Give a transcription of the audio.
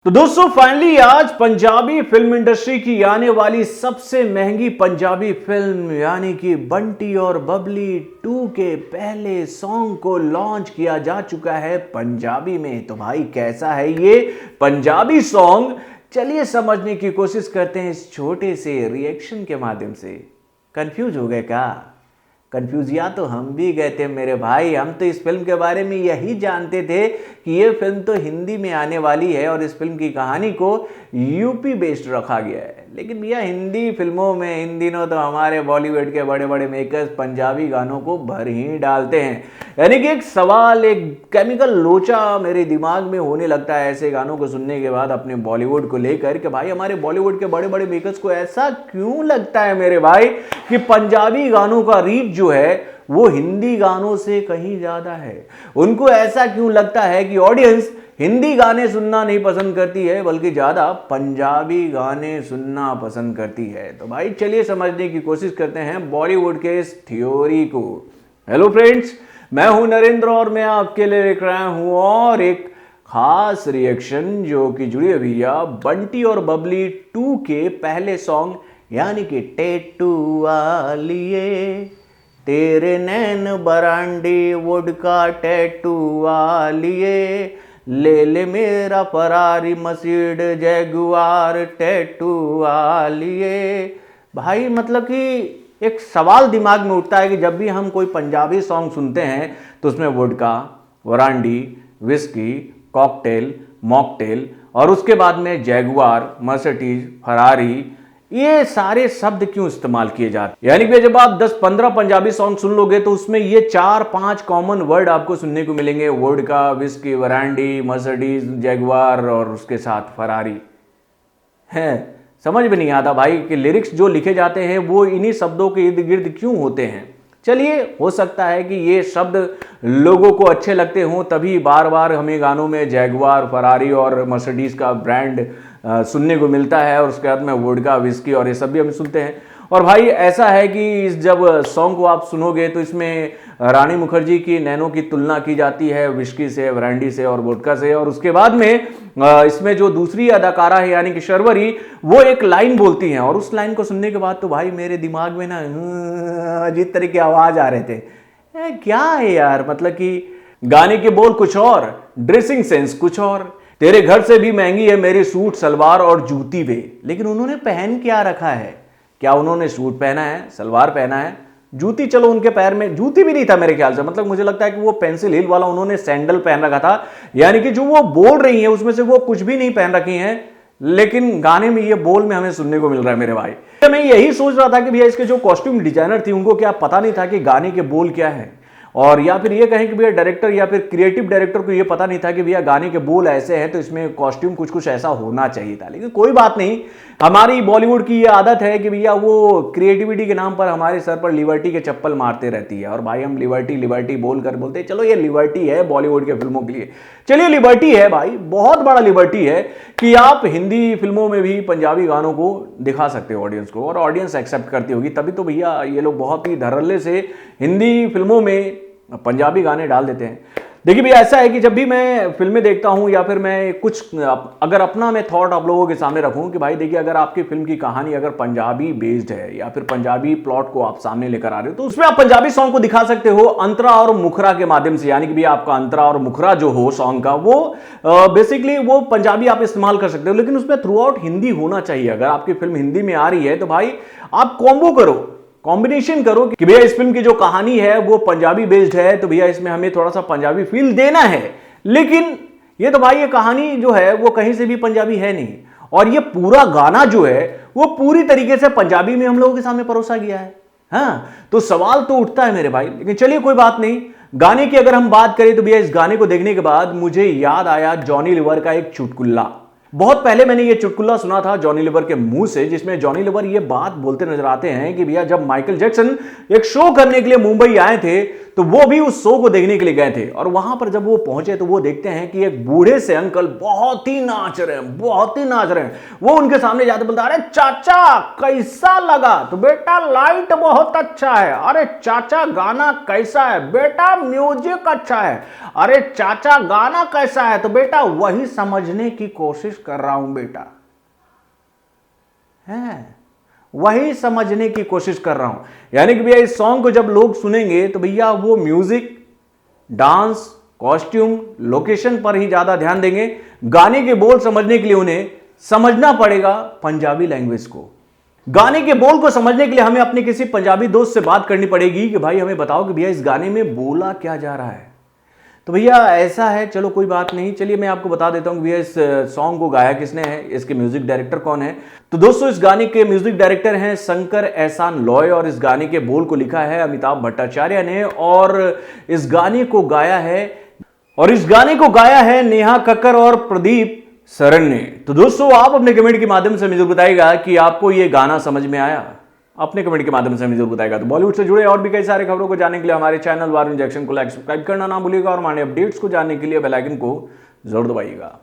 तो दोस्तों फाइनली आज पंजाबी फिल्म इंडस्ट्री की आने वाली सबसे महंगी पंजाबी फिल्म यानी कि बंटी और बबली 2 के पहले सॉन्ग को लॉन्च किया जा चुका है पंजाबी में। तो भाई कैसा है ये पंजाबी सॉन्ग, चलिए समझने की कोशिश करते हैं इस छोटे से रिएक्शन के माध्यम से। कंफ्यूज हो गए क्या? कंफ्यूज या तो हम भी गए थे मेरे भाई। हम तो इस फिल्म के बारे में यही जानते थे कि ये फिल्म तो हिंदी में आने वाली है और इस फिल्म की कहानी को यूपी बेस्ड रखा गया है। लेकिन भैया हिंदी फिल्मों में इन दिनों तो हमारे बॉलीवुड के बड़े बड़े मेकर्स पंजाबी गानों को भर ही डालते हैं। यानी कि एक सवाल, एक केमिकल लोचा मेरे दिमाग में होने लगता है ऐसे गानों को सुनने के बाद अपने बॉलीवुड को लेकर कि भाई हमारे बॉलीवुड के बड़े बड़े मेकर्स को ऐसा क्यों लगता है मेरे भाई कि पंजाबी गानों का रीच जो है वो हिंदी गानों से कहीं ज्यादा है। उनको ऐसा क्यों लगता है कि ऑडियंस हिंदी गाने सुनना नहीं पसंद करती है बल्कि ज्यादा पंजाबी गाने सुनना पसंद करती है। तो भाई चलिए समझने की कोशिश करते हैं बॉलीवुड के इस थ्योरी को। हेलो फ्रेंड्स, मैं हूं नरेंद्र और मैं आपके लिए लेकर आया हूं और एक खास रिएक्शन जो कि जुड़ी है भैया बंटी और बबली 2 के पहले सॉन्ग यानी कि टैटू वालिए तेरे नैन बरांडी वुड का टैटू वालिए ले ले मेरा फरारी मसीड जैगुआर टैटू वालिए। भाई मतलब कि एक सवाल दिमाग में उठता है कि जब भी हम कोई पंजाबी सॉन्ग सुनते हैं तो उसमें वुडका, वरांडी, विस्की, कॉकटेल, मॉकटेल और उसके बाद में जैगुआर, मर्सिडीज, फरारी, ये सारे शब्द क्यों इस्तेमाल किए जाते हैं। यानी कि जब आप 10-15 पंजाबी सॉन्ग सुन लोगे तो उसमें ये 4-5 कॉमन वर्ड आपको सुनने को मिलेंगे, वोडका, विस्की, वरांडी, मर्सिडीज, जैगुआर और उसके साथ फरारी है। समझ में नहीं आता भाई कि लिरिक्स जो लिखे जाते हैं वो इन्हीं शब्दों के इर्द गिर्द क्यों होते हैं। चलिए हो सकता है कि ये शब्द लोगों को अच्छे लगते हों तभी बार बार हमें गानों में जैगुआर, फरारी और मर्सिडीज का ब्रांड सुनने को मिलता है और उसके बाद में वोडका, विस्की और ये सब भी हम सुनते हैं। और भाई ऐसा है कि जब सॉन्ग को आप सुनोगे तो इसमें रानी मुखर्जी की नैनो की तुलना की जाती है विस्की से, वरांडी से और वोडका से। और उसके बाद में इसमें जो दूसरी अदाकारा है यानी कि शर्वरी, वो एक लाइन बोलती हैं और उस लाइन को सुनने के बाद तो भाई मेरे दिमाग में ना अजीब तरह की आवाज आ रहे थे। क्या है यार, मतलब कि गाने के बोल कुछ और, ड्रेसिंग सेंस कुछ और। तेरे घर से भी महंगी है मेरी सूट सलवार और जूती वे। लेकिन उन्होंने पहन क्या रखा है? क्या उन्होंने सूट पहना है, सलवार पहना है, जूती चलो उनके पैर में जूती भी नहीं था मेरे ख्याल से। मतलब मुझे लगता है कि वो पेंसिल हिल वाला उन्होंने सैंडल पहन रखा था। यानी कि जो वो बोल रही है उसमें से वो कुछ भी नहीं पहन रखी हैं, लेकिन गाने में ये बोल में हमें सुनने को मिल रहा है मेरे भाई। मैं यही सोच रहा था कि भैया इसके जो कॉस्ट्यूम डिजाइनर थी उनको क्या पता नहीं था कि गाने के बोल क्या है, और या फिर ये कहें कि भैया डायरेक्टर या फिर क्रिएटिव डायरेक्टर को ये पता नहीं था कि भैया गाने के बोल ऐसे हैं तो इसमें कॉस्ट्यूम कुछ कुछ ऐसा होना चाहिए था। लेकिन कोई बात नहीं, हमारी बॉलीवुड की ये आदत है कि भैया वो क्रिएटिविटी के नाम पर हमारे सर पर लिबर्टी के चप्पल मारते रहती है और भाई हम लिबर्टी लिबर्टी बोल कर बोलते हैं चलो ये लिबर्टी है बॉलीवुड के फिल्मों के लिए। चलिए लिबर्टी है भाई, बहुत बड़ा लिबर्टी है कि आप हिंदी फिल्मों में भी पंजाबी गानों को दिखा सकते हो ऑडियंस को और ऑडियंस एक्सेप्ट करती होगी। तभी तो भैया ये लोग बहुत ही धड़ल्ले से हिंदी फिल्मों में पंजाबी गाने डाल देते हैं। देखिए भैया ऐसा है कि जब भी मैं फिल्में देखता हूं या फिर मैं कुछ अगर अपना मैं थॉट आप लोगों के सामने रखूं कि भाई देखिए अगर आपकी फिल्म की कहानी अगर पंजाबी बेस्ड है या फिर पंजाबी प्लॉट को आप सामने लेकर आ रहे हो तो उसमें आप पंजाबी सॉन्ग को दिखा सकते हो अंतरा और मुखरा के माध्यम से। यानी कि भैया आपका अंतरा और मुखरा जो हो सॉन्ग का वो बेसिकली वो पंजाबी आप इस्तेमाल कर सकते हो, लेकिन उसमें थ्रू आउट हिंदी होना चाहिए। अगर आपकी फिल्म हिंदी में आ रही है तो भाई आप कॉम्बो करो, कॉम्बिनेशन करो कि भैया इस फिल्म की जो कहानी है वो पंजाबी बेस्ड है तो भैया इसमें हमें थोड़ा सा पंजाबी फील देना है। लेकिन ये तो भाई ये कहानी जो है वो कहीं से भी पंजाबी है नहीं और ये पूरा गाना जो है वो पूरी तरीके से पंजाबी में हम लोगों के सामने परोसा गया है। हाँ, तो सवाल तो उठता है मेरे भाई। लेकिन चलिए कोई बात नहीं, गाने की अगर हम बात करें तो भैया इस गाने को देखने के बाद मुझे याद आया जॉनी लीवर का एक चुटकुल्ला। बहुत पहले मैंने ये चुटकुला सुना था जॉनी लीवर के मुंह से, जिसमें जॉनी लीवर ये बात बोलते नजर आते हैं कि भैया जब माइकल जैक्सन एक शो करने के लिए मुंबई आए थे तो वो भी उस शो को देखने के लिए गए थे और वहां पर जब वो पहुंचे तो वो देखते हैं कि एक बूढ़े से अंकल बहुत ही नाच रहे हैं, बहुत ही नाच रहे हैं। वो उनके सामने जाते बोलता अरे चाचा कैसा लगा? तो बेटा लाइट बहुत अच्छा है। अरे चाचा गाना कैसा है? बेटा म्यूजिक अच्छा है। अरे चाचा गाना कैसा है? तो बेटा वही समझने की कोशिश कर रहा हूं बेटा, है वही समझने की कोशिश कर रहा हूं। यानी कि भैया इस सॉन्ग को जब लोग सुनेंगे तो भैया वो म्यूजिक, डांस, कॉस्ट्यूम, लोकेशन पर ही ज्यादा ध्यान देंगे। गाने के बोल समझने के लिए उन्हें समझना पड़ेगा पंजाबी लैंग्वेज को। गाने के बोल को समझने के लिए हमें अपने किसी पंजाबी दोस्त से बात करनी पड़ेगी कि भाई हमें बताओ कि भैया इस गाने में बोला क्या जा रहा है। तो भैया ऐसा है, चलो कोई बात नहीं, चलिए मैं आपको बता देता हूं कि भैया इस सॉन्ग को गाया किसने है, इसके म्यूजिक डायरेक्टर कौन है। तो दोस्तों इस गाने के म्यूजिक डायरेक्टर हैं शंकर एहसान लॉय और इस गाने के बोल को लिखा है अमिताभ भट्टाचार्य ने और इस गाने को गाया है नेहा कक्कर और प्रदीप सरन ने। तो दोस्तों आप अपने कमेंट के माध्यम से मुझे बताइएगा कि आपको यह गाना समझ में आया, अपने कमेंट के माध्यम से मुझे बताएगा। तो बॉलीवुड से जुड़े और भी कई सारे खबरों को जानने के लिए हमारे चैनल वारुण जैक्सन को लाइक सब्सक्राइब करना ना भूलिएगा और हमारे अपडेट्स को जानने के लिए बेल आइकन को जरूर दबाइएगा।